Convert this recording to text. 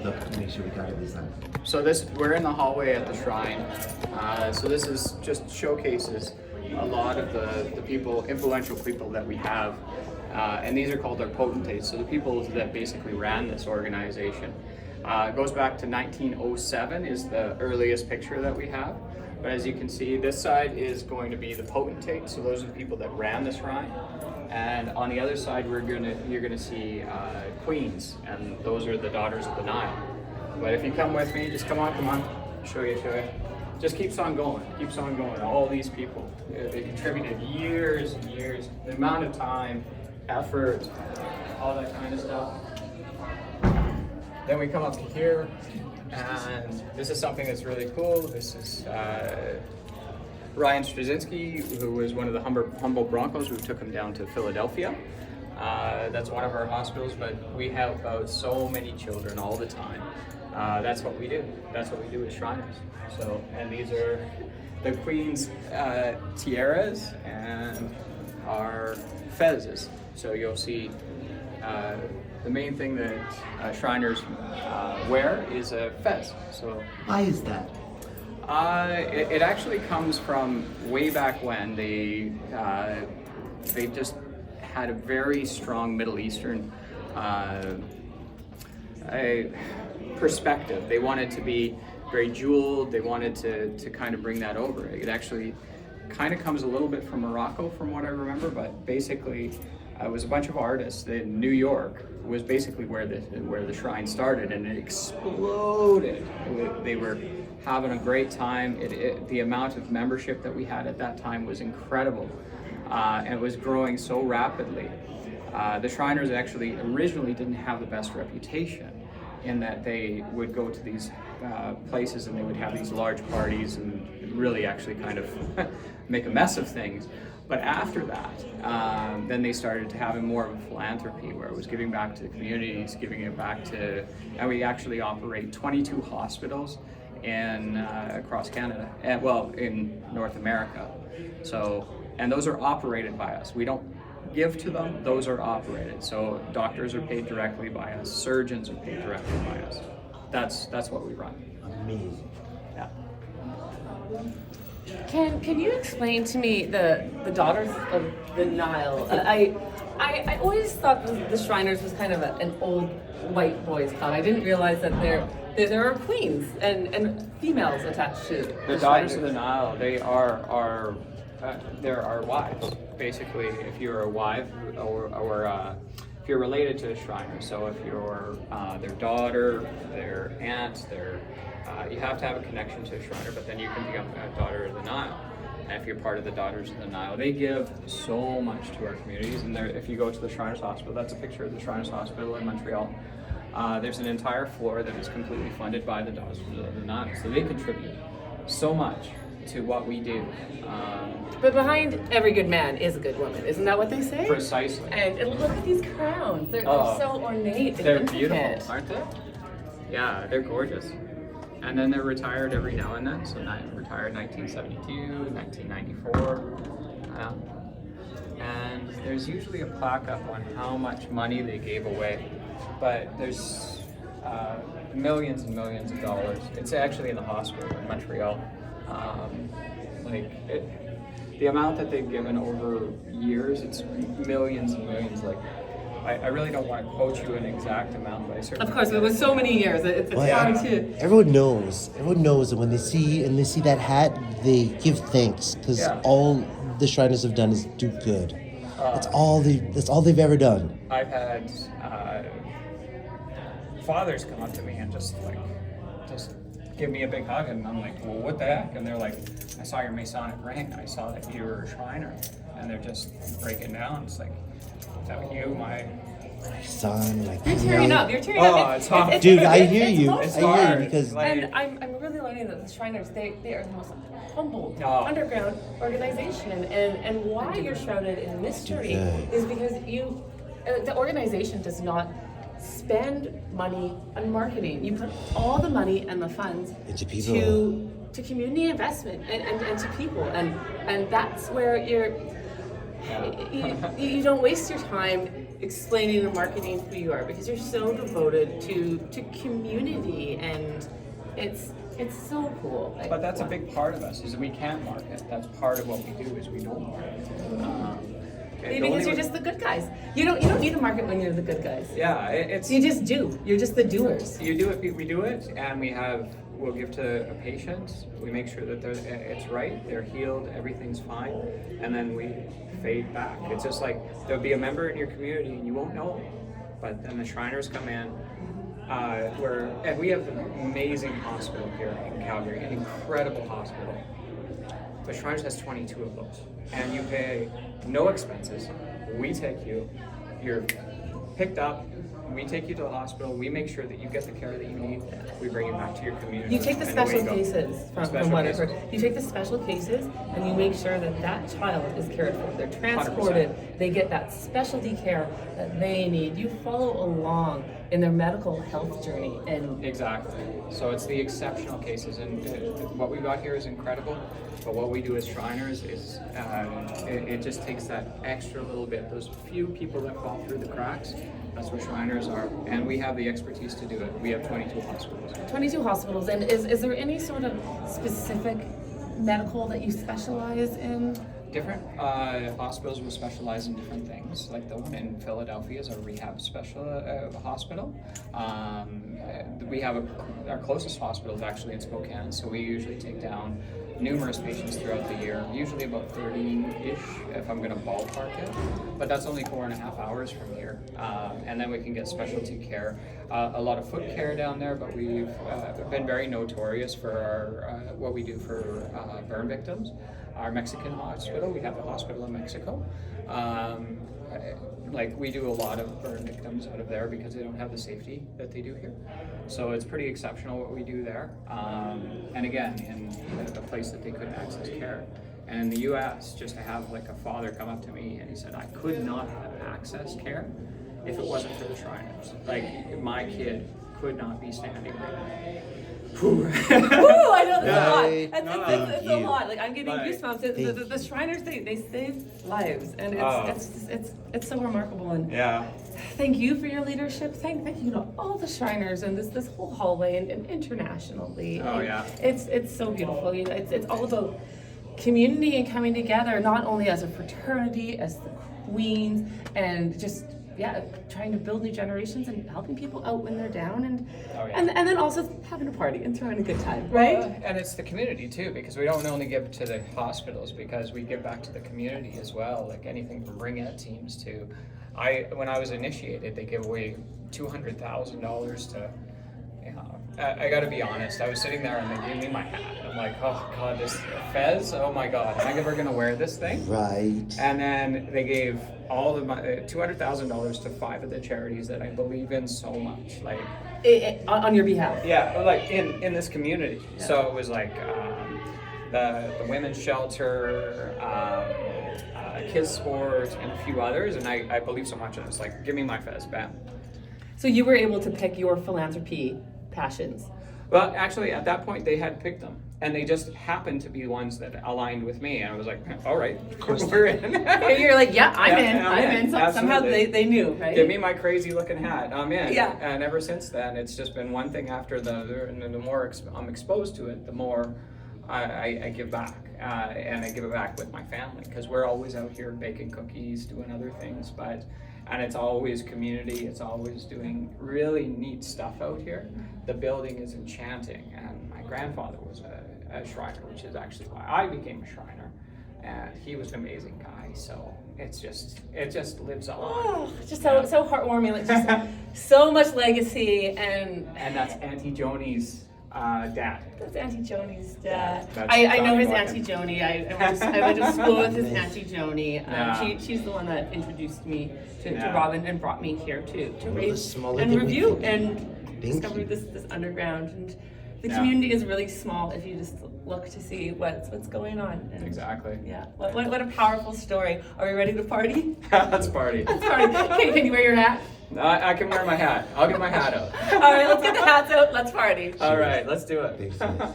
up to make sure we got it this time. So we're in the hallway at the shrine. So this is just showcases a lot of the people, influential people that we have. And these are called our potentates. So the people that basically ran this organization. It goes back to 1907 is the earliest picture that we have. But as you can see, this side is going to be the potentates. So those are the people that ran the shrine. And on the other side, you're gonna see queens, and those are the daughters of the Nile. But if you come with me, just come on, show you. Just keeps on going. All these people, they contributed years and years, the amount of time, effort, all that kind of stuff. Then we come up to here, and this is something that's really cool. This is Ryan Straczynski, who was one of the Humboldt Broncos. We took him down to Philadelphia. That's one of our hospitals, but we help out so many children all the time. That's what we do. That's what we do as Shriners. So, and these are the Queen's tiaras and our fezzes. So you'll see the main thing that Shriners wear is a fez. So Why is that? It actually comes from way back when they just had a very strong Middle Eastern perspective. They wanted to be very jeweled. They wanted to kind of bring that over. It actually kind of comes a little bit from Morocco, from what I remember, but basically it was a bunch of artists in New York. Was basically where the shrine started, and it exploded. They were having a great time. The amount of membership that we had at that time was incredible, and it was growing so rapidly. The Shriners actually originally didn't have the best reputation, in that they would go to these places and they would have these large parties and really actually kind of make a mess of things. But after that, then they started to having more of a philanthropy, where it was giving back to the communities, giving it back to, and we actually operate 22 hospitals across Canada, and well, in North America. So, and those are operated by us. We don't give to them, those are operated. So doctors are paid directly by us, surgeons are paid directly by us. That's what we run. Amazing. Yeah. Can you explain to me the Daughters of the Nile? I always thought the Shriners was kind of an old white boys club. I didn't realize that there are queens and females attached to The Daughters of the Nile, they're our wives. Basically, if you're a wife or if you're related to a Shriner, so if you're their daughter, their aunt, you have to have a connection to a Shriner, but then you can become a Daughter of the Nile. And if you're part of the Daughters of the Nile, they give so much to our communities. And if you go to the Shriners Hospital, that's a picture of the Shriners Hospital in Montreal. There's an entire floor that is completely funded by the Daughters of the Nile. So they contribute so much to what we do. But behind every good man is a good woman. Isn't that what they say? Precisely. And look at these crowns. They're so ornate. They're and beautiful, intricate. aren't they? Yeah, they're gorgeous. And then they're retired every now and then. So retired 1972, 1994. And there's usually a plaque up on how much money they gave away. But there's millions and millions of dollars. It's actually in the hospital in Montreal. The amount that they've given over years, it's millions and millions. I really don't want to quote you an exact amount, but I certainly. Of course, it was so many years. It's hard to. Everyone knows that when they see that hat, they give thanks, because all the Shriners have done is do good. That's all they've ever done. I've had fathers come up to me and just give me a big hug, and I'm like, well, what the heck? And they're like, I saw your Masonic ring. I saw that you were a Shriner, and they're just breaking down. It's like, is that you, my son? You're tearing up. It's hard. Dude, I hear you. It's I hear hard. you, because And I'm really learning that the Shriners, they are the most humble underground organization, and why you're shrouded in mystery is because the organization does not spend money on marketing. You put all the money and the funds into people, to community investment and to people, and that's where you don't waste your time explaining and marketing who you are, because you're so devoted to community, and it's so cool. But that's a big part of us, is we can't market. That's part of what we do, is we don't market. Because you're just the good guys. You don't need to market when you're the good guys. Yeah, it's You just do. You're just the doers. you do it. We do it, and we'll give to a patient. We make sure that it's right. They're healed. Everything's fine, and then we fade back. It's just like there'll be a member in your community, and you won't know, but then the Shriners come in. And we have an amazing hospital here in Calgary, an incredible hospital. The Shriners has 22 of those, and you pay no expenses. We take you, you're picked up, we take you to the hospital, we make sure that you get the care that you need, we bring you back to your community. You take the and away special you go. cases from what I've heard. You take the special cases and you make sure that that child is cared for. They're transported. 100%. They get that specialty care that they need. You follow along in their medical health journey. And Exactly. So it's the exceptional cases, and what we've got here is incredible. But what we do as Shriners is it just takes that extra little bit. Those few people that fall through the cracks, that's what Shriners are, and we have the expertise to do it. We have 22 hospitals. 22 hospitals. And is there any sort of specific medical that you specialize in? Different hospitals will specialize in different things. Like the one in Philadelphia is a rehab hospital. We have our closest hospital is actually in Spokane, so we usually take down numerous patients throughout the year, usually about 30-ish if I'm going to ballpark it, but that's only 4.5 hours from here. And then we can get specialty care, a lot of foot care down there, but we've been very notorious for our what we do for burn victims. Our Mexican hospital, we have a hospital in Mexico. Like we do a lot of burn victims out of there because they don't have the safety that they do here. So it's pretty exceptional what we do there. And again, in a place that they couldn't access care. And in the US, just to have like a father come up to me and he said, I could not have accessed care if it wasn't for the Shriners. Like my kid could not be standing right now. Woo, I know that's Yeah. a lot. It's a lot. Like I'm getting But goosebumps. The Shriners, they save lives, and it's so remarkable. And Yeah. thank you for your leadership. Thank you to all the Shriners and this whole hallway and internationally. Oh, And yeah. It's so beautiful. You know, it's all about community and coming together, not only as a fraternity, as the queens, and just trying to build new generations and helping people out when they're down, and and then also having a party and throwing a good time, right? And it's the community too, because we don't only give to the hospitals, because we give back to the community as well. Like anything from ring ed teams to, when I was initiated, they give away $200,000 to. I got to be honest. I was sitting there and they gave me my hat. I'm like, oh God, this fez. Oh my God, am I ever gonna wear this thing? Right. And then they gave all of my $200,000 to 5 of the charities that I believe in so much, like On your behalf. Yeah, like in this community. Yeah. So it was like the women's shelter, kids sports, and a few others. And I believe so much in it. It's like, give me my fez, bam. So you were able to pick your philanthropy passions. Well, actually, at that point, they had picked them, and they just happened to be ones that aligned with me. And I was like, all right, of course we're in. You're like, yeah, I'm in. So somehow Absolutely. they knew, right? Give me my crazy looking hat, I'm in. Yeah. And ever since then, it's just been one thing after the other, and the more I'm exposed to it, the more I give back. And I give it back with my family, because we're always out here baking cookies, doing other things, and it's always community, it's always doing really neat stuff out here. The building is enchanting, and my grandfather was a Shriner, which is actually why I became a Shriner, and he was an amazing guy, so it just lives on. Oh, just so heartwarming, like just so much legacy, and that's Auntie Joni's dad. That's Auntie Joni's dad. Yeah, I know his Johnny Auntie Joni. I went to school with his Auntie Joni. Yeah. She's the one that introduced me to Yeah. Robin and brought me here to raise smaller and than we review think. and Thank discover you. this underground. And the Yeah. community is really small if you just look to see what's going on. And Exactly. yeah, what a powerful story. Are we ready to party? Let's party. Let's party. Can you wear your hat? I can wear my hat. I'll get my hat out. All right, let's get the hats out. Let's party. All right, let's do it. Thanks, guys.